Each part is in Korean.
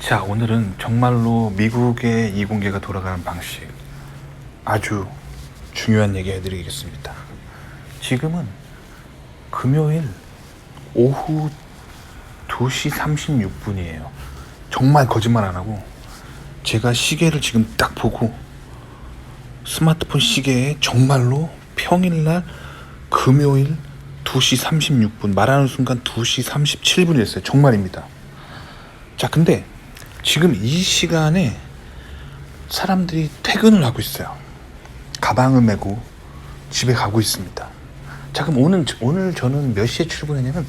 자, 오늘은 정말로 미국의 이공계가 돌아가는 방식, 아주 중요한 얘기 해드리겠습니다. 지금은 금요일 오후 2시 36분이에요. 정말 거짓말 안 하고 제가 시계를 지금 딱 보고 스마트폰 시계에 정말로 평일날 금요일 2시 36분 말하는 순간 2시 37분이었어요. 정말입니다. 자, 근데 지금 이 시간에 사람들이 퇴근을 하고 있어요. 가방을 메고 집에 가고 있습니다. 자, 그럼 오늘 저는 몇 시에 출근했냐면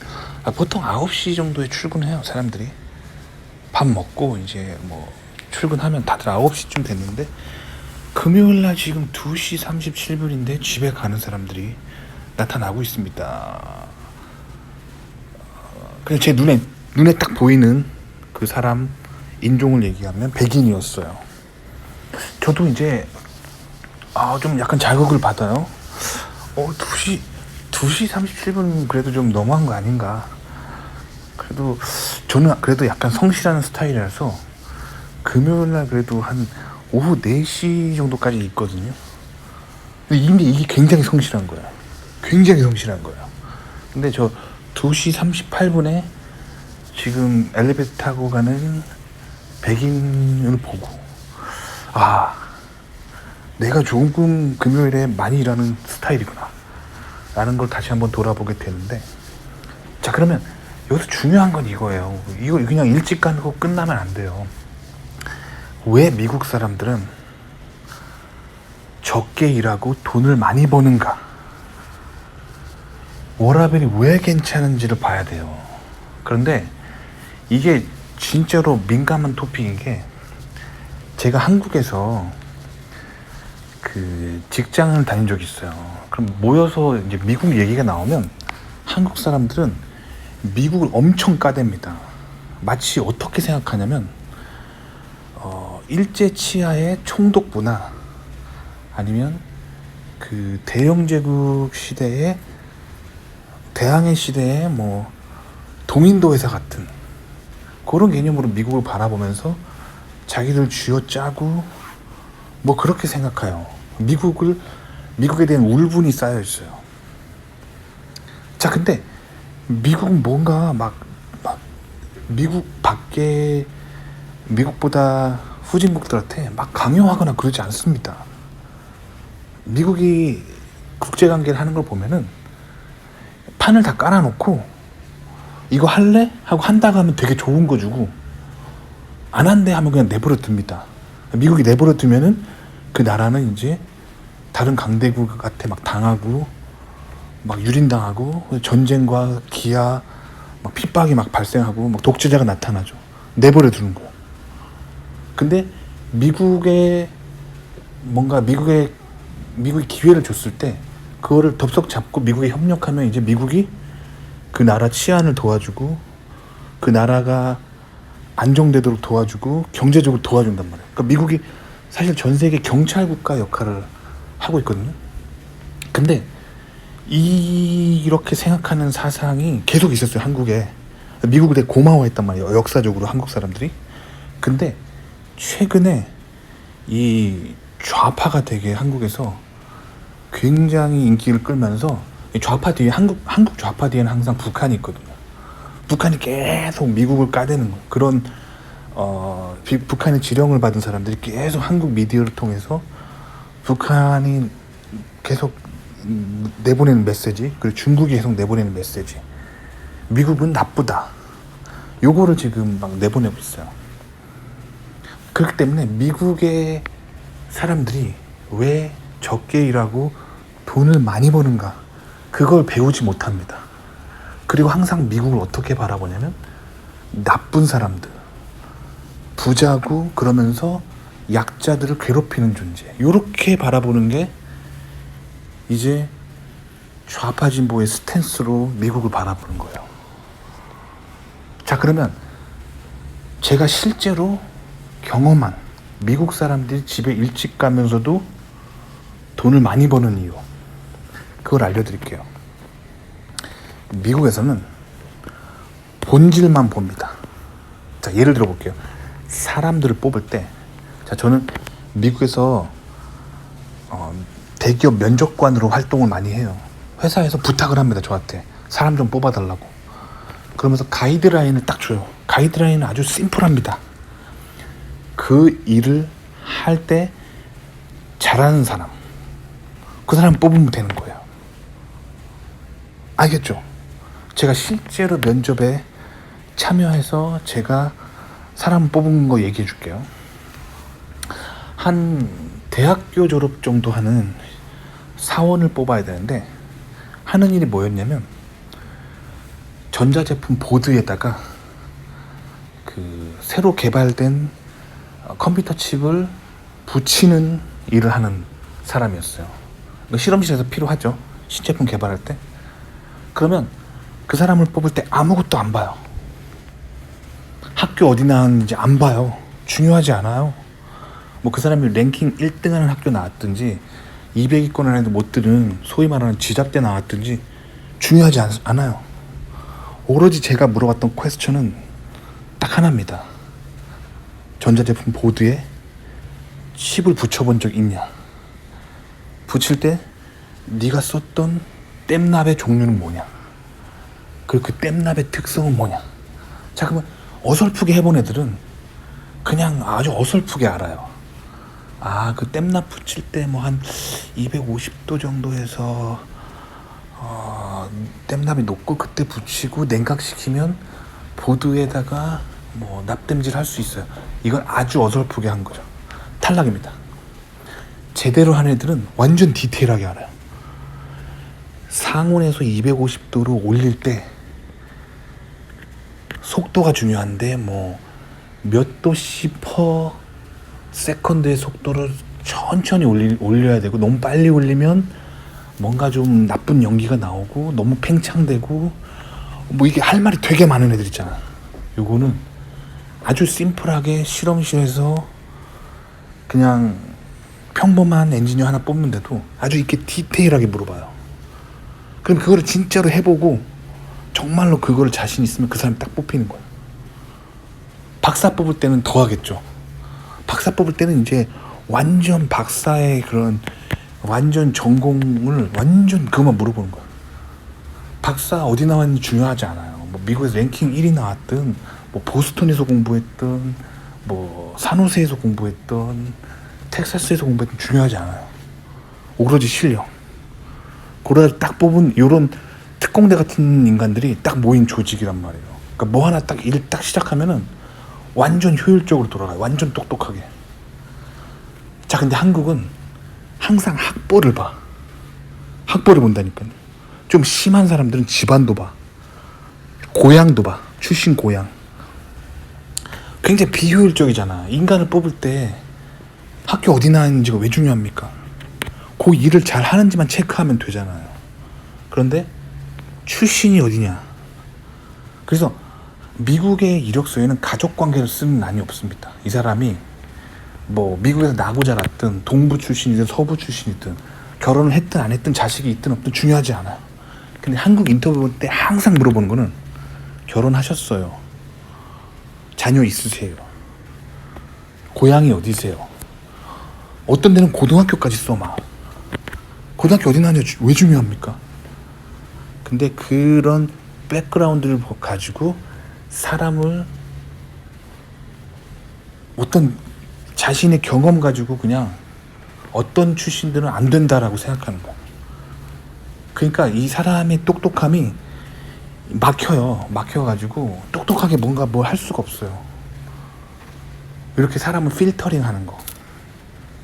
보통 9시 정도에 출근해요. 사람들이 밥 먹고 이제 뭐 출근하면 다들 9시쯤 됐는데 금요일날 지금 2시 37분인데 집에 가는 사람들이 나타나고 있습니다. 그냥 제 눈에 딱 보이는 그 사람 인종을 얘기하면 백인이었어요. 저도 이제 좀 약간 자극을 받아요. 2시 37분 그래도 좀 너무한 거 아닌가. 그래도 저는 그래도 약간 성실한 스타일이라서 금요일날 그래도 한 오후 4시 정도까지 있거든요. 근데 이미 이게 굉장히 성실한 거야. 굉장히 성실한 거예요. 근데 저 2시 38분에 지금 엘리베이터 타고 가는 백인을 보고 내가 조금 금요일에 많이 일하는 스타일이구나 라는 걸 다시 한번 돌아보게 되는데, 자, 그러면 여기서 중요한 건 이거예요. 이거 그냥 일찍 가는 거 끝나면 안 돼요. 왜 미국 사람들은 적게 일하고 돈을 많이 버는가? 워라밸이 왜 괜찮은지를 봐야 돼요. 그런데 이게 진짜로 민감한 토픽인 게, 제가 한국에서 그 직장을 다닌 적이 있어요. 그럼 모여서 이제 미국 얘기가 나오면 한국 사람들은 미국을 엄청 까댑니다. 마치 어떻게 생각하냐면 일제 치하의 총독 문화, 아니면 그 대영제국 시대의 대항해 시대의 뭐 동인도 회사 같은 그런 개념으로 미국을 바라보면서 자기들 쥐어짜고 뭐 그렇게 생각해요. 미국에 대한 울분이 쌓여 있어요. 자, 근데 미국은 뭔가 막 미국 밖에 미국보다 후진국들한테 막 강요하거나 그러지 않습니다. 미국이 국제관계를 하는 걸 보면은 판을 다 깔아놓고 이거 할래? 하고 한다고 하면 되게 좋은 거 주고, 안 한대 하면 그냥 내버려 둡니다. 미국이 내버려 두면은 그 나라는 이제 다른 강대국한테 막 당하고 막 유린당하고 전쟁과 기아 막 핍박이 막 발생하고 막 독재자가 나타나죠. 내버려 두는 거예요. 근데 미국이 기회를 줬을 때 그거를 덥석 잡고 미국에 협력하면 이제 미국이 그 나라 치안을 도와주고 그 나라가 안정되도록 도와주고 경제적으로 도와준단 말이에요. 그러니까 미국이 사실 전 세계 경찰 국가 역할을 하고 있거든요. 근데 이렇게 생각하는 사상이 계속 있었어요, 한국에. 미국을 되게 고마워했단 말이에요, 역사적으로 한국 사람들이. 근데 최근에 이 좌파가 되게 한국에서 굉장히 인기를 끌면서 좌파 뒤에 한국 좌파 뒤에는 항상 북한이 있거든요. 북한이 계속 미국을 까대는 거. 그런 북한의 지령을 받은 사람들이 계속 한국 미디어를 통해서 북한이 계속 내보내는 메시지, 그리고 중국이 계속 내보내는 메시지, 미국은 나쁘다, 요거를 지금 막 내보내고 있어요. 그렇기 때문에 미국의 사람들이 왜 적게 일하고 돈을 많이 버는가, 그걸 배우지 못합니다. 그리고 항상 미국을 어떻게 바라보냐면 나쁜 사람들, 부자고 그러면서 약자들을 괴롭히는 존재, 이렇게 바라보는 게 이제 좌파 진보의 스탠스로 미국을 바라보는 거예요. 자, 그러면 제가 실제로 경험한 미국 사람들이 집에 일찍 가면서도 돈을 많이 버는 이유, 그걸 알려드릴게요. 미국에서는 본질만 봅니다. 자, 예를 들어 볼게요. 사람들을 뽑을 때, 자, 저는 미국에서 대기업 면접관으로 활동을 많이 해요. 회사에서 부탁을 합니다. 저한테 사람 좀 뽑아달라고. 그러면서 가이드라인을 딱 줘요. 가이드라인은 아주 심플합니다. 그 일을 할 때 잘하는 사람, 그 사람 뽑으면 되는 거예요. 알겠죠? 제가 실제로 면접에 참여해서 제가 사람 뽑은 거 얘기해 줄게요. 한 대학교 졸업 정도 하는 사원을 뽑아야 되는데, 하는 일이 뭐였냐면 전자제품 보드에다가 그 새로 개발된 컴퓨터 칩을 붙이는 일을 하는 사람이었어요. 실험실에서 필요하죠. 신제품 개발할 때. 그러면 그 사람을 뽑을 때 아무것도 안 봐요. 학교 어디 나왔는지 안 봐요. 중요하지 않아요. 뭐 그 사람이 랭킹 1등 하는 학교 나왔든지 200위권 안에도 못 드는 소위 말하는 지잡대 나왔든지 중요하지 않아요. 오로지 제가 물어봤던 퀘스천은 딱 하나입니다. 전자제품 보드에 칩을 붙여본 적 있냐? 붙일 때 네가 썼던 땜납의 종류는 뭐냐? 그리고 그 땜납의 특성은 뭐냐? 자, 그러면 어설프게 해본 애들은 그냥 아주 어설프게 알아요. 아, 그 땜납 붙일 때 뭐 한 250도 정도 해서 땜납이 높고 그때 붙이고 냉각시키면 보드에다가 뭐 납땜질 할 수 있어요. 이건 아주 어설프게 한 거죠. 탈락입니다. 제대로 한 애들은 완전 디테일하게 알아요. 상온에서 250도로 올릴 때 속도가 중요한데 뭐 몇 도씨 퍼 세컨드의 속도를 천천히 올려야 되고, 너무 빨리 올리면 뭔가 좀 나쁜 연기가 나오고 너무 팽창되고, 뭐 이게 할 말이 되게 많은 애들 있잖아. 요거는 아주 심플하게 실험실에서 그냥 평범한 엔지니어 하나 뽑는데도 아주 이렇게 디테일하게 물어봐요. 그럼 그거를 진짜로 해보고 정말로 그거를 자신 있으면 그 사람이 딱 뽑히는 거야. 박사 뽑을 때는 더 하겠죠. 박사 뽑을 때는 이제 완전 박사의 그런 완전 전공을 완전 그것만 물어보는 거야. 박사 어디 나왔는지 중요하지 않아요. 뭐 미국에서 랭킹 1위 나왔든, 뭐 보스턴에서 공부했든, 뭐 산호세에서 공부했든, 텍사스에서 공부했든 중요하지 않아요. 오로지 실력. 그걸 딱 뽑은 요런 특공대 같은 인간들이 딱 모인 조직이란 말이에요. 그러니까 뭐 하나 딱 일 딱 시작하면은 완전 효율적으로 돌아가요. 완전 똑똑하게. 자, 근데 한국은 항상 학벌을 봐. 학벌을 본다니까요. 좀 심한 사람들은 집안도 봐. 고향도 봐. 출신 고향. 굉장히 비효율적이잖아. 인간을 뽑을 때 학교 어디 나왔는지가 왜 중요합니까? 그 일을 잘 하는지만 체크하면 되잖아요. 그런데 출신이 어디냐. 그래서 미국의 이력서에는 가족관계를 쓰는 난이 없습니다. 이 사람이 뭐 미국에서 나고 자랐든 동부 출신이든 서부 출신이든 결혼을 했든 안 했든 자식이 있든 없든 중요하지 않아요. 근데 한국 인터뷰 볼 때 항상 물어보는 거는 결혼하셨어요? 자녀 있으세요? 고향이 어디세요? 어떤 데는 고등학교까지 써막. 고등학교 어디 나왔냐 왜 중요합니까? 근데 그런 백그라운드를 가지고 사람을 어떤 자신의 경험 가지고 그냥 어떤 출신들은 안 된다라고 생각하는 거야. 그러니까 이 사람의 똑똑함이 막혀가지고 똑똑하게 뭔가 뭘 할 수가 없어요. 이렇게 사람을 필터링 하는 거.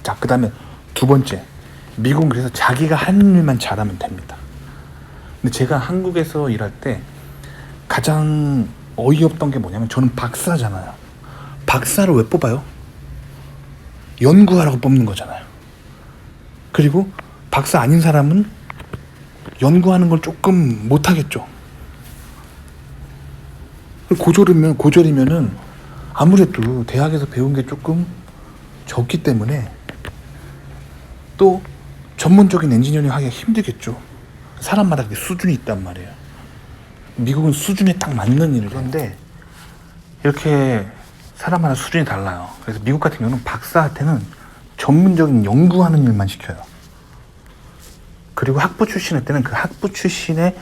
자, 그 다음에 두 번째, 미국은 그래서 자기가 하는 일만 잘하면 됩니다. 근데 제가 한국에서 일할 때 가장 어이없던 게 뭐냐면, 저는 박사잖아요. 박사를 왜 뽑아요? 연구하라고 뽑는 거잖아요. 그리고 박사 아닌 사람은 연구하는 걸 조금 못하겠죠. 고졸이면은 아무래도 대학에서 배운 게 조금 적기 때문에 또 전문적인 엔지니어링 하기가 힘들겠죠. 사람마다 그게 수준이 있단 말이에요. 미국은 수준에 딱 맞는 일을 하는데, 이렇게 사람마다 수준이 달라요. 그래서 미국 같은 경우는 박사한테는 전문적인 연구하는 일만 시켜요. 그리고 학부 출신할 때는 그 학부 출신의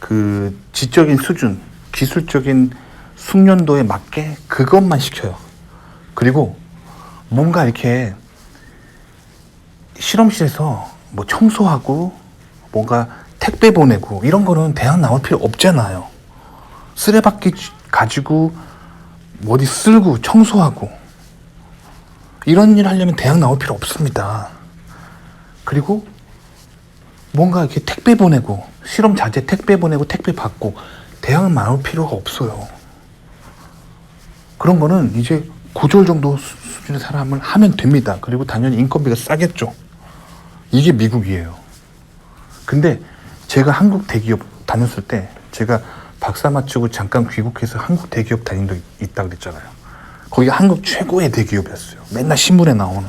그 지적인 수준, 기술적인 숙련도에 맞게 그것만 시켜요. 그리고 뭔가 이렇게 실험실에서 뭐 청소하고 뭔가 택배 보내고 이런 거는 대학 나올 필요 없잖아요. 쓰레받기 가지고 어디 쓸고 청소하고 이런 일 하려면 대학 나올 필요 없습니다. 그리고 뭔가 이렇게 택배 보내고 실험 자재 택배 보내고 택배 받고 대학은 나올 필요가 없어요. 그런 거는 이제 고졸 정도 수준의 사람을 하면 됩니다. 그리고 당연히 인건비가 싸겠죠. 이게 미국이에요. 근데 제가 한국 대기업 다녔을 때 제가 박사 마치고 잠깐 귀국해서 한국 대기업 다닌 적 있다 그랬잖아요. 거기가 한국 최고의 대기업이었어요. 맨날 신문에 나오는.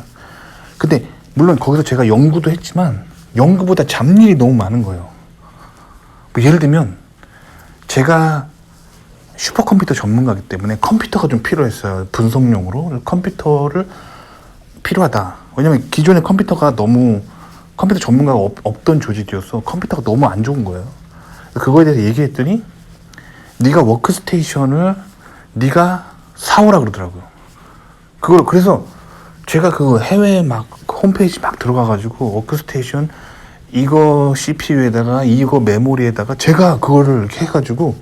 근데 물론 거기서 제가 연구도 했지만 연구보다 잡일이 너무 많은 거예요. 예를 들면 제가 슈퍼컴퓨터 전문가이기 때문에 컴퓨터가 좀 필요했어요. 분석용으로. 컴퓨터를 필요하다. 왜냐면 기존의 컴퓨터가 너무 컴퓨터 전문가가 없던 조직이어서 컴퓨터가 너무 안 좋은 거예요. 그거에 대해서 얘기했더니 네가 워크스테이션을 네가 사오라 그러더라고요. 그래서 제가 그 해외 막 홈페이지 막 들어가가지고 워크스테이션 이거 CPU에다가 이거 메모리에다가 제가 그거를 이렇게 해가지고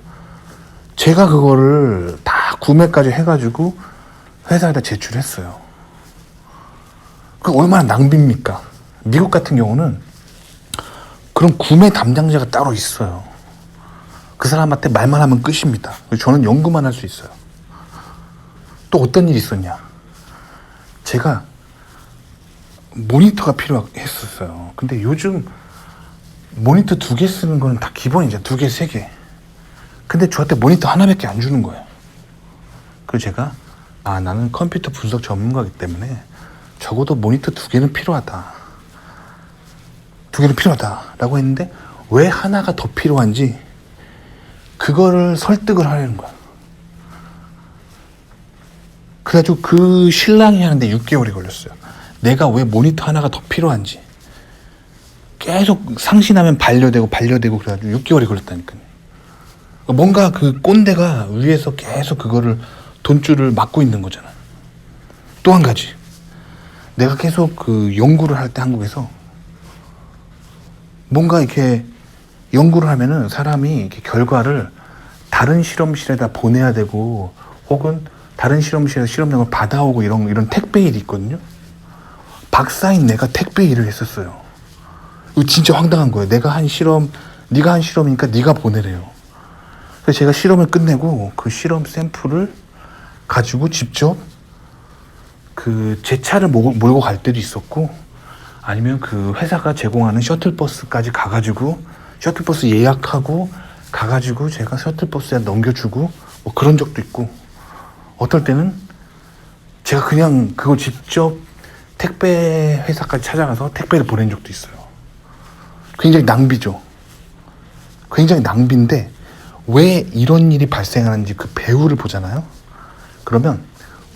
제가 그거를 다 구매까지 해가지고 회사에다 제출했어요. 그 얼마나 낭비입니까? 미국 같은 경우는 그런 구매 담당자가 따로 있어요. 그 사람한테 말만 하면 끝입니다. 저는 연구만 할 수 있어요. 또 어떤 일이 있었냐? 제가 모니터가 필요했었어요. 근데 요즘 모니터 2개 쓰는 거는 다 기본이죠. 2개, 3개. 근데 저한테 모니터 하나밖에 안 주는 거예요. 그래서 제가 나는 컴퓨터 분석 전문가이기 때문에 적어도 모니터 2개는 필요하다. 2개는 필요하다라고 했는데 왜 하나가 더 필요한지 그거를 설득을 하려는 거야. 그래가지고 그 신랑이 하는데 6개월이 걸렸어요. 내가 왜 모니터 하나가 더 필요한지 계속 상신하면 반려되고 그래가지고 6개월이 걸렸다니까요. 뭔가 그 꼰대가 위에서 계속 그거를 돈줄을 막고 있는 거잖아. 또 한 가지, 내가 계속 그 연구를 할 때 한국에서 뭔가 이렇게 연구를 하면은 사람이 이렇게 결과를 다른 실험실에다 보내야 되고 혹은 다른 실험실에서 실험량을 받아오고 이런 택배 일이 있거든요. 박사인 내가 택배 일을 했었어요. 이거 진짜 황당한 거예요. 네가 한 실험이니까 네가 보내래요. 그래서 제가 실험을 끝내고 그 실험 샘플을 가지고 직접 그 제 차를 몰고 갈 때도 있었고 아니면 그 회사가 제공하는 셔틀버스까지 가가지고 셔틀버스 예약하고 가가지고 제가 셔틀버스에 넘겨주고 뭐 그런 적도 있고 어떨 때는 제가 그냥 그거 직접 택배 회사까지 찾아가서 택배를 보낸 적도 있어요. 굉장히 낭비죠. 굉장히 낭비인데 왜 이런 일이 발생하는지 그 배후를 보잖아요. 그러면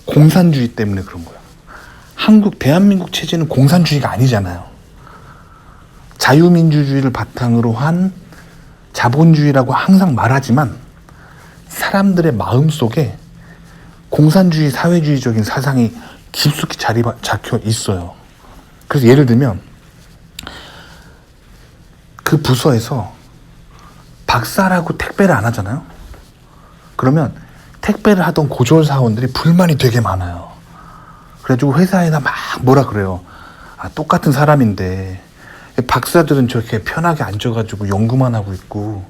공산주의 때문에 그런 거예요. 대한민국 체제는 공산주의가 아니잖아요. 자유민주주의를 바탕으로 한 자본주의라고 항상 말하지만 사람들의 마음속에 공산주의, 사회주의적인 사상이 깊숙이 잡혀 있어요. 그래서 예를 들면 그 부서에서 박사라고 택배를 안 하잖아요. 그러면 택배를 하던 고졸 사원들이 불만이 되게 많아요. 그래가지고 회사에다 막 뭐라 그래요. 똑같은 사람인데 박사들은 저렇게 편하게 앉아가지고 연구만 하고 있고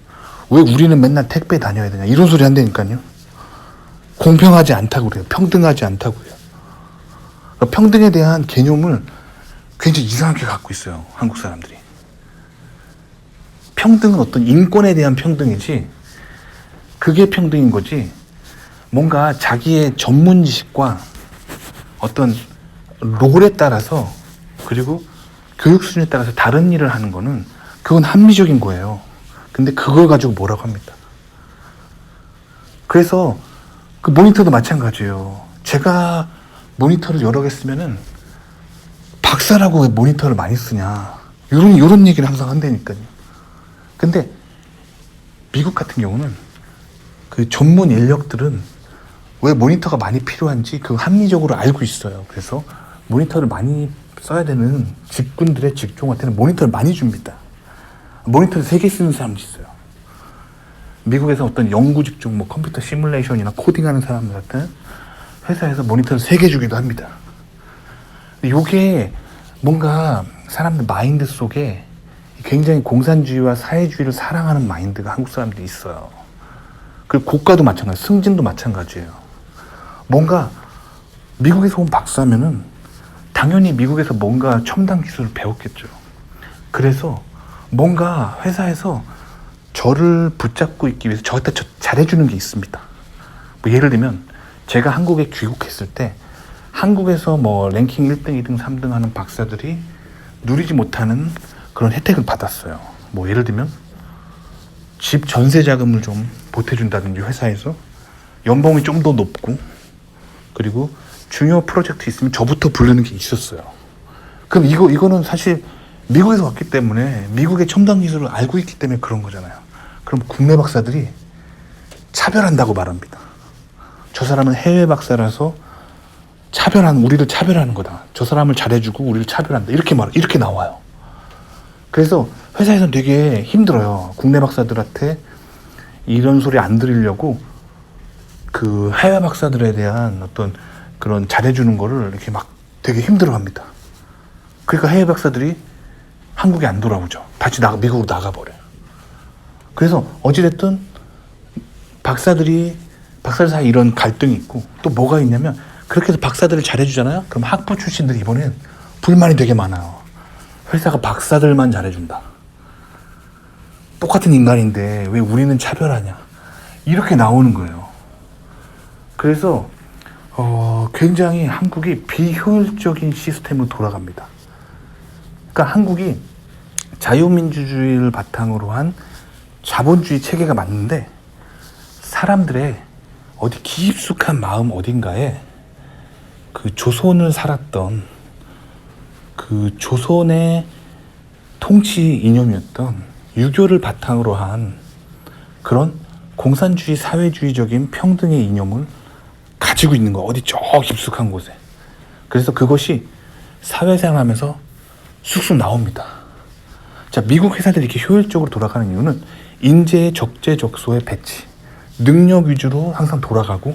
왜 우리는 맨날 택배 다녀야 되냐 이런 소리 한다니까요. 공평하지 않다고 그래요. 평등하지 않다고 그래요. 평등에 대한 개념을 굉장히 이상하게 갖고 있어요. 한국 사람들이. 평등은 어떤 인권에 대한 평등이지 그게 평등인 거지 뭔가 자기의 전문 지식과 어떤 롤에 따라서 그리고 교육 수준에 따라서 다른 일을 하는 거는 그건 합리적인 거예요. 근데 그걸 가지고 뭐라고 합니다. 그래서 그 모니터도 마찬가지예요. 제가 모니터를 여러 개 쓰면은 박사라고 왜 모니터를 많이 쓰냐, 요런 얘기를 항상 한다니까요. 근데 미국 같은 경우는 그 전문 인력들은 왜 모니터가 많이 필요한지 그 합리적으로 알고 있어요. 그래서 모니터를 많이 써야 되는 직군들의 직종한테는 모니터를 많이 줍니다. 모니터를 3개 쓰는 사람도 있어요. 미국에서 어떤 연구 직종, 뭐 컴퓨터 시뮬레이션이나 코딩하는 사람들 같은 회사에서 모니터를 3개 주기도 합니다. 이게 뭔가 사람들 마인드 속에 굉장히 공산주의와 사회주의를 사랑하는 마인드가 한국 사람들이 있어요. 그리고 국가도 마찬가지, 승진도 마찬가지예요. 뭔가 미국에서 온 박사면은 당연히 미국에서 뭔가 첨단 기술을 배웠겠죠. 그래서 뭔가 회사에서 저를 붙잡고 있기 위해서 저한테 잘해주는 게 있습니다. 뭐 예를 들면 제가 한국에 귀국했을 때 한국에서 뭐 랭킹 1등, 2등, 3등 하는 박사들이 누리지 못하는 그런 혜택을 받았어요. 뭐 예를 들면 집 전세 자금을 좀 보태준다든지 회사에서 연봉이 좀 더 높고, 그리고 중요 프로젝트 있으면 저부터 부르는 게 있었어요. 그럼 이거는 사실 미국에서 왔기 때문에 미국의 첨단 기술을 알고 있기 때문에 그런 거잖아요. 그럼 국내 박사들이 차별한다고 말합니다. 저 사람은 해외 박사라서 우리를 차별하는 거다. 저 사람을 잘해주고 우리를 차별한다. 이렇게 나와요. 그래서 회사에서는 되게 힘들어요. 국내 박사들한테 이런 소리 안 들으려고 그 해외 박사들에 대한 어떤 그런 잘해주는 거를 이렇게 막 되게 힘들어 합니다. 그러니까 해외 박사들이 한국에 안 돌아오죠. 다시 미국으로 나가버려요. 그래서 어찌됐든 박사들 사이 이런 갈등이 있고, 또 뭐가 있냐면 그렇게 해서 박사들을 잘해주잖아요. 그럼 학부 출신들이 이번엔 불만이 되게 많아요. 회사가 박사들만 잘해준다. 똑같은 인간인데 왜 우리는 차별하냐. 이렇게 나오는 거예요. 그래서 굉장히 한국이 비효율적인 시스템으로 돌아갑니다. 그러니까 한국이 자유민주주의를 바탕으로 한 자본주의 체계가 맞는데 사람들의 어디 깊숙한 마음 어딘가에 그 조선을 살았던 그 조선의 통치 이념이었던 유교를 바탕으로 한 그런 공산주의 사회주의적인 평등의 이념을 가지고 있는 거, 어디 저 깊숙한 곳에. 그래서 그것이 사회생활하면서 쑥쑥 나옵니다. 자, 미국 회사들이 이렇게 효율적으로 돌아가는 이유는 인재의 적재적소의 배치, 능력 위주로 항상 돌아가고,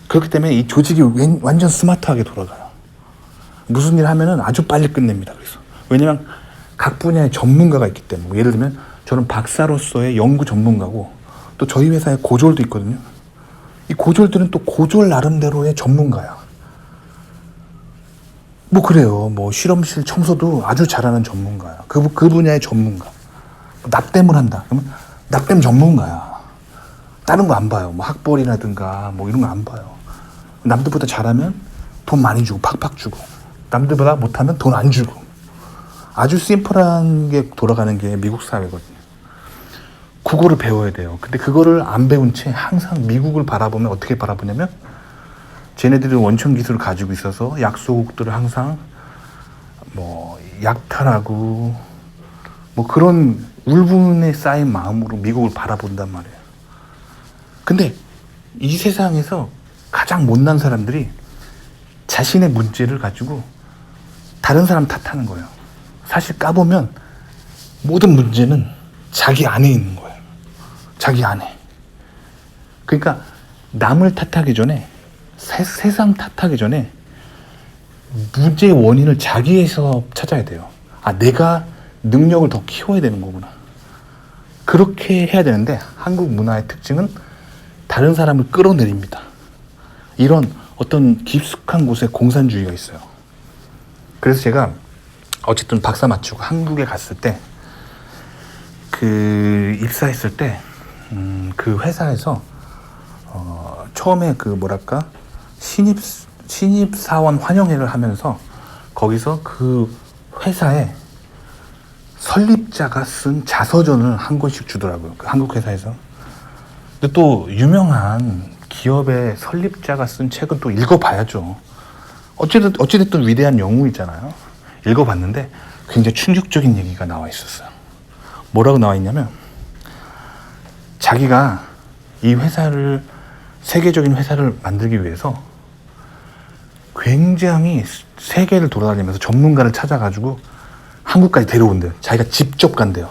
그렇기 때문에 이 조직이 완전 스마트하게 돌아가요. 무슨 일 하면은 아주 빨리 끝냅니다. 그래서 왜냐면 각 분야의 전문가가 있기 때문에. 예를 들면 저는 박사로서의 연구 전문가고, 또 저희 회사에 고졸도 있거든요. 이 고졸들은 또 고졸 나름대로의 전문가야. 뭐 그래요. 뭐 실험실 청소도 아주 잘하는 전문가야. 그 분야의 전문가. 납땜을 한다. 그러면 납땜 전문가야. 다른 거 안 봐요. 뭐 학벌이라든가 뭐 이런 거 안 봐요. 남들보다 잘하면 돈 많이 주고 팍팍 주고, 남들보다 못하면 돈 안 주고. 아주 심플한 게 돌아가는 게 미국 사회거든요. 국어를 배워야 돼요. 근데 그거를 안 배운 채 항상 미국을 바라보면 어떻게 바라보냐면, 쟤네들이 원천 기술을 가지고 있어서 약소국들을 항상 뭐 약탈하고 뭐 그런 울분에 쌓인 마음으로 미국을 바라본단 말이에요. 근데 이 세상에서 가장 못난 사람들이 자신의 문제를 가지고 다른 사람 탓하는 거예요. 사실 까보면 모든 문제는 자기 안에 있는 거예요. 자기 안에. 그러니까 남을 탓하기 전에, 세상 탓하기 전에 문제의 원인을 자기에서 찾아야 돼요. 아, 내가 능력을 더 키워야 되는 거구나. 그렇게 해야 되는데 한국 문화의 특징은 다른 사람을 끌어내립니다. 이런 어떤 깊숙한 곳에 공산주의가 있어요. 그래서 제가 어쨌든 박사 마치고 한국에 갔을 때, 그 입사했을 때 그 회사에서 처음에 그 뭐랄까 신입 사원 환영회를 하면서 거기서 그 회사에 설립자가 쓴 자서전을 한 권씩 주더라고요. 그 한국 회사에서. 근데 또 유명한 기업의 설립자가 쓴 책은 또 읽어봐야죠. 어찌됐든 위대한 영웅이잖아요. 읽어봤는데 굉장히 충격적인 얘기가 나와 있었어요. 뭐라고 나와 있냐면, 자기가 이 회사를, 세계적인 회사를 만들기 위해서 굉장히 세계를 돌아다니면서 전문가를 찾아가지고 한국까지 데려온대요. 자기가 직접 간대요.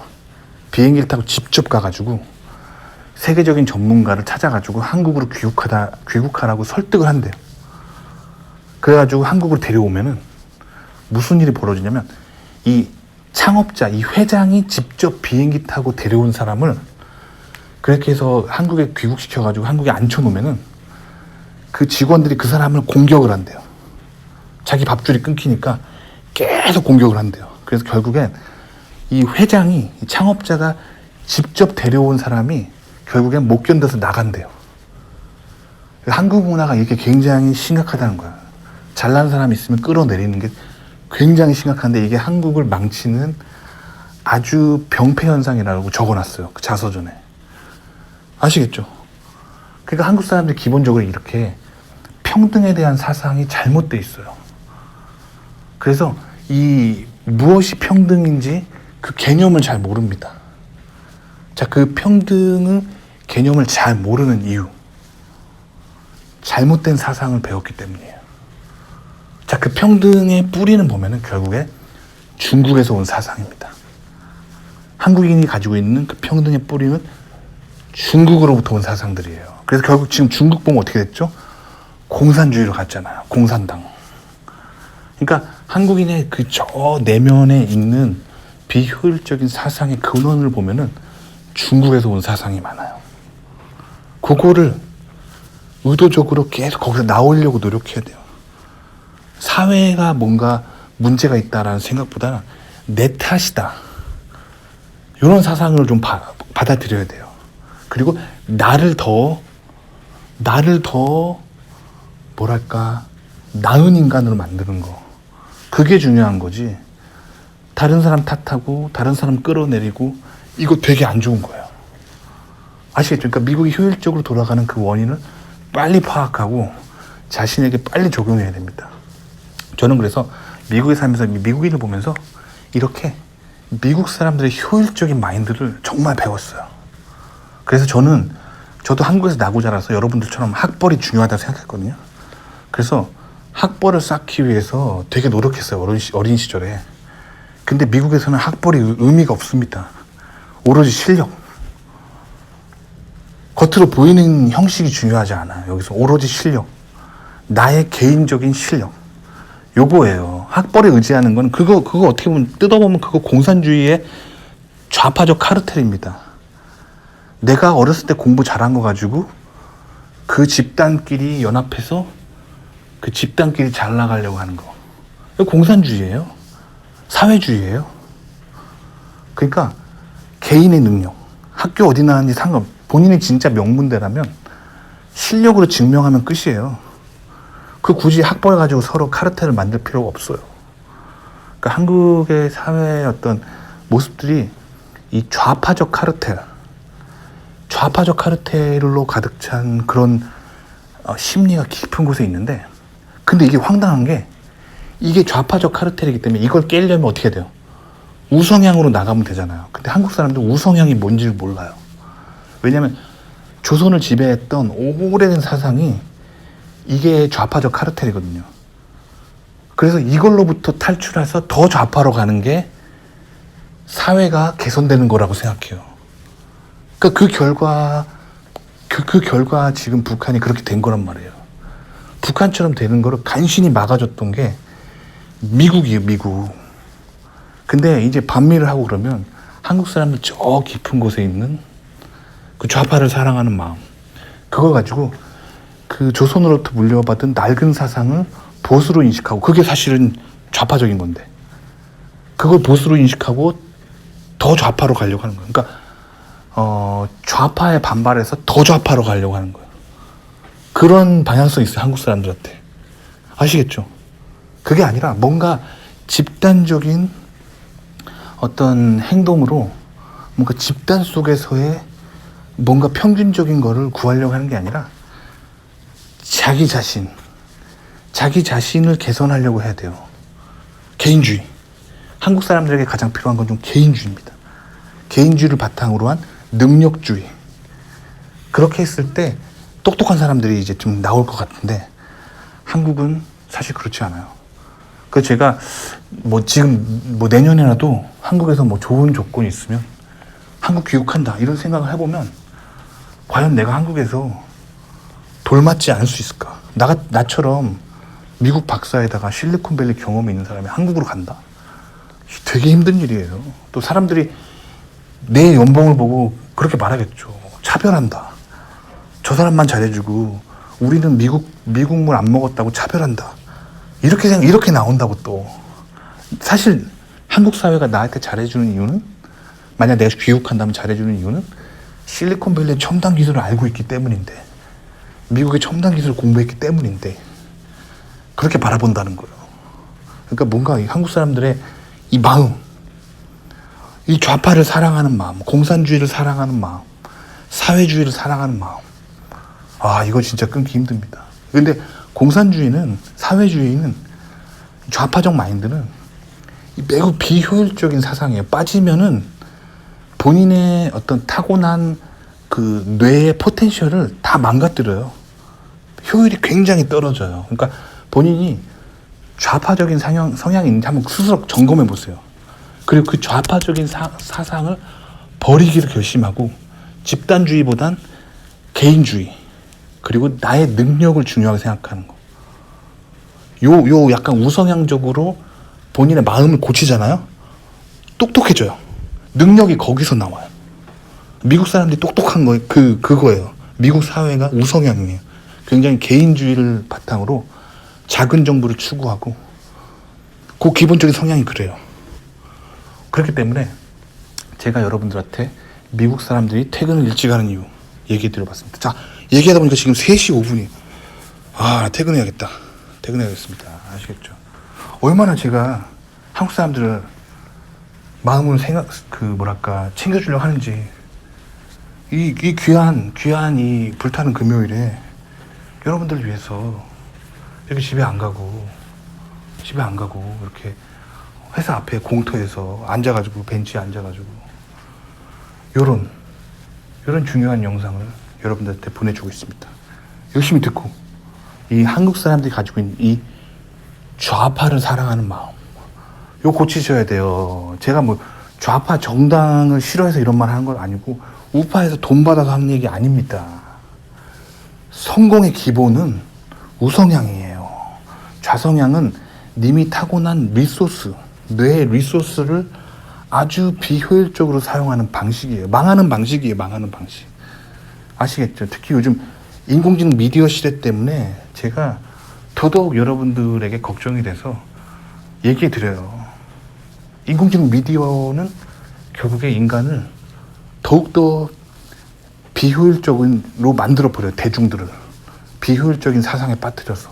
비행기를 타고 직접 가가지고 세계적인 전문가를 찾아가지고 한국으로 귀국하라고 설득을 한대요. 그래가지고 한국으로 데려오면은 무슨 일이 벌어지냐면, 이 창업자, 이 회장이 직접 비행기 타고 데려온 사람을 그렇게 해서 한국에 귀국시켜가지고 한국에 앉혀놓으면은 그 직원들이 그 사람을 공격을 한대요. 자기 밥줄이 끊기니까 계속 공격을 한대요. 그래서 결국엔 이 회장이, 이 창업자가 직접 데려온 사람이 결국엔 못 견뎌서 나간대요. 한국 문화가 이렇게 굉장히 심각하다는 거야. 잘난 사람이 있으면 끌어내리는 게 굉장히 심각한데, 이게 한국을 망치는 아주 병폐 현상이라고 적어놨어요. 그 자서전에. 아시겠죠? 그러니까 한국 사람들이 기본적으로 이렇게 평등에 대한 사상이 잘못돼 있어요. 그래서 이 무엇이 평등인지 그 개념을 잘 모릅니다. 자, 그 평등의 개념을 잘 모르는 이유, 잘못된 사상을 배웠기 때문이에요. 자, 그 평등의 뿌리는 보면은 결국에 중국에서 온 사상입니다. 한국인이 가지고 있는 그 평등의 뿌리는 중국으로부터 온 사상들이에요. 그래서 결국 지금 중국 보면 어떻게 됐죠? 공산주의로 갔잖아요. 공산당. 그러니까 한국인의 그 저 내면에 있는 비효율적인 사상의 근원을 보면은 중국에서 온 사상이 많아요. 그거를 의도적으로 계속 거기서 나오려고 노력해야 돼요. 사회가 뭔가 문제가 있다라는 생각보다는 내 탓이다, 이런 사상을 좀 받아들여야 돼요. 그리고 나를 더 뭐랄까, 나은 인간으로 만드는 거, 그게 중요한 거지. 다른 사람 탓하고 다른 사람 끌어내리고, 이거 되게 안 좋은 거예요. 아시겠죠? 그러니까 미국이 효율적으로 돌아가는 그 원인을 빨리 파악하고 자신에게 빨리 적용해야 됩니다. 저는 그래서 미국에 살면서 미국인을 보면서 이렇게 미국 사람들의 효율적인 마인드를 정말 배웠어요. 그래서 저도 한국에서 나고 자라서 여러분들처럼 학벌이 중요하다고 생각했거든요. 그래서 학벌을 쌓기 위해서 되게 노력했어요. 어린 시절에. 근데 미국에서는 학벌이 의미가 없습니다. 오로지 실력. 겉으로 보이는 형식이 중요하지 않아요. 여기서 오로지 실력. 나의 개인적인 실력. 요거예요. 학벌에 의지하는 건 그거 어떻게 보면 뜯어보면 그거 공산주의의 좌파적 카르텔입니다. 내가 어렸을 때 공부 잘한 거 가지고 그 집단끼리 연합해서 그 집단끼리 잘 나가려고 하는 거. 공산주의예요. 사회주의예요. 그러니까 개인의 능력, 학교 어디 나왔는지 본인이 진짜 명문대라면 실력으로 증명하면 끝이에요. 그 굳이 학벌 가지고 서로 카르텔을 만들 필요가 없어요. 그러니까 한국의 사회의 어떤 모습들이 이 좌파적 카르텔로 가득 찬 그런 심리가 깊은 곳에 있는데, 근데 이게 황당한 게, 이게 좌파적 카르텔이기 때문에 이걸 깨려면 어떻게 돼요? 우성향으로 나가면 되잖아요. 근데 한국 사람들 우성향이 뭔지를 몰라요. 왜냐면 조선을 지배했던 오래된 사상이 이게 좌파적 카르텔이거든요. 그래서 이걸로부터 탈출해서 더 좌파로 가는 게 사회가 개선되는 거라고 생각해요. 그러니까 그 결과 지금 북한이 그렇게 된 거란 말이에요. 북한처럼 되는 거를 간신히 막아줬던 게 미국이에요, 미국. 근데 이제 반미를 하고 그러면 한국 사람들 저 깊은 곳에 있는 그 좌파를 사랑하는 마음, 그거 가지고 그 조선으로부터 물려받은 낡은 사상을 보수로 인식하고, 그게 사실은 좌파적인 건데 그걸 보수로 인식하고 더 좌파로 가려고 하는 거예요. 그러니까 좌파에 반발해서 더 좌파로 가려고 하는 거예요. 그런 방향성이 있어요, 한국 사람들한테. 아시겠죠? 그게 아니라 뭔가 집단적인 어떤 행동으로 뭔가 집단 속에서의 뭔가 평균적인 거를 구하려고 하는 게 아니라 자기 자신을 개선하려고 해야 돼요. 개인주의. 한국 사람들에게 가장 필요한 건 좀 개인주의입니다. 개인주의를 바탕으로 한 능력주의. 그렇게 했을 때 똑똑한 사람들이 이제 좀 나올 것 같은데 한국은 사실 그렇지 않아요. 그 제가 지금 내년에라도 한국에서 좋은 조건이 있으면 한국 귀국한다 이런 생각을 해보면 과연 내가 한국에서 돌맞지 않을 수 있을까? 나처럼 미국 박사에다가 실리콘밸리 경험이 있는 사람이 한국으로 간다? 되게 힘든 일이에요. 또 사람들이 내 연봉을 보고 그렇게 말하겠죠. 차별한다. 저 사람만 잘해주고 우리는 미국물 안 먹었다고 차별한다. 이렇게 나온다고 또. 사실 한국 사회가 나한테 잘해주는 이유는, 만약 내가 귀국한다면 잘해주는 이유는 실리콘밸리의 첨단 기술을 알고 있기 때문인데, 미국의 첨단 기술을 공부했기 때문인데 그렇게 바라본다는 거예요. 그러니까 뭔가 이 한국 사람들의 이 마음, 이 좌파를 사랑하는 마음, 공산주의를 사랑하는 마음, 사회주의를 사랑하는 마음, 이거 진짜 끊기 힘듭니다. 근데 공산주의는, 사회주의는, 좌파적 마인드는 매우 비효율적인 사상이에요. 빠지면은 본인의 어떤 타고난 그 뇌의 포텐셜을 다 망가뜨려요. 효율이 굉장히 떨어져요. 그러니까 본인이 좌파적인 성향이 있는지 한번 스스로 점검해 보세요. 그리고 그 좌파적인 사상을 버리기를 결심하고 집단주의보단 개인주의, 그리고 나의 능력을 중요하게 생각하는 거. 요 약간 우성향적으로 본인의 마음을 고치잖아요. 똑똑해져요. 능력이 거기서 나와요. 미국 사람들이 똑똑한 거예요. 그거예요. 미국 사회가 우성향이에요. 굉장히 개인주의를 바탕으로 작은 정부를 추구하고, 그 기본적인 성향이 그래요. 그렇기 때문에 제가 여러분들한테 미국 사람들이 퇴근을 일찍 하는 이유 얘기해 드려봤습니다. 자, 얘기하다 보니까 지금 3시 5분이. 퇴근해야겠습니다. 아시겠죠? 얼마나 제가 한국 사람들을 마음을 챙겨주려고 하는지. 이 귀한 이 불타는 금요일에 여러분들을 위해서 이렇게 집에 안 가고 이렇게 회사 앞에 공터에서 앉아가지고, 벤치에 앉아가지고 요런 중요한 영상을 여러분들한테 보내주고 있습니다. 열심히 듣고 이 한국 사람들이 가지고 있는 이 좌파를 사랑하는 마음, 요 고치셔야 돼요. 제가 좌파 정당을 싫어해서 이런 말 하는 건 아니고 우파에서 돈 받아서 하는 얘기 아닙니다. 성공의 기본은 우성향이에요. 좌성향은 님이 타고난 뇌의 리소스를 아주 비효율적으로 사용하는 방식이에요. 망하는 방식. 아시겠죠? 특히 요즘 인공지능 미디어 시대 때문에 제가 더더욱 여러분들에게 걱정이 돼서 얘기해 드려요. 인공지능 미디어는 결국에 인간을 더욱더 비효율적으로 만들어버려요. 대중들을 비효율적인 사상에 빠뜨려서.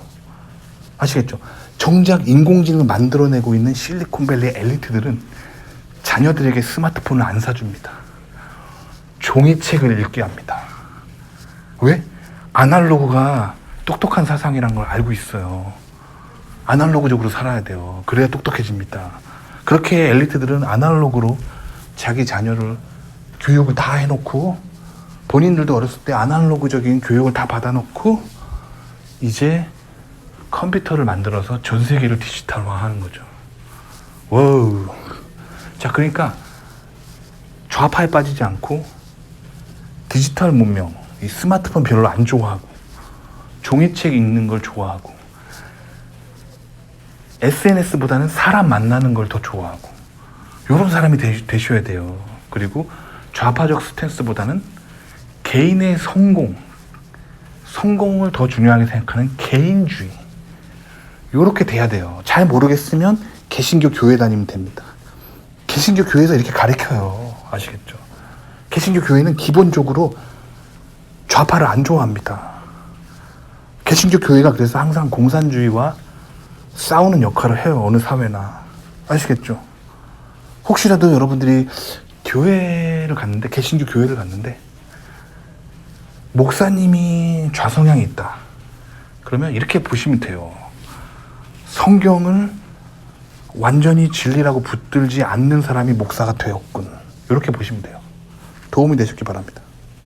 아시겠죠? 정작 인공지능을 만들어내고 있는 실리콘밸리의 엘리트들은 자녀들에게 스마트폰을 안 사줍니다. 종이책을 읽게 합니다. 왜? 아날로그가 똑똑한 사상이란 걸 알고 있어요. 아날로그적으로 살아야 돼요. 그래야 똑똑해집니다. 그렇게 엘리트들은 아날로그로 자기 자녀를 교육을 다 해놓고, 본인들도 어렸을 때 아날로그적인 교육을 다 받아놓고 이제 컴퓨터를 만들어서 전 세계를 디지털화하는 거죠. 와우. 자, 그러니까 좌파에 빠지지 않고 디지털 문명, 이 스마트폰 별로 안 좋아하고 종이책 읽는 걸 좋아하고 SNS보다는 사람 만나는 걸 더 좋아하고, 이런 사람이 되셔야 돼요. 그리고 좌파적 스탠스보다는 개인의 성공을 더 중요하게 생각하는 개인주의, 이렇게 돼야 돼요. 잘 모르겠으면 개신교 교회 다니면 됩니다. 개신교 교회에서 이렇게 가르쳐요. 아시겠죠? 개신교 교회는 기본적으로 좌파를 안 좋아합니다. 개신교 교회가 그래서 항상 공산주의와 싸우는 역할을 해요. 어느 사회나. 아시겠죠? 혹시라도 여러분들이 개신교 교회를 갔는데 목사님이 좌성향이 있다. 그러면 이렇게 보시면 돼요. 성경을 완전히 진리라고 붙들지 않는 사람이 목사가 되었군. 이렇게 보시면 돼요. 도움이 되셨기 바랍니다.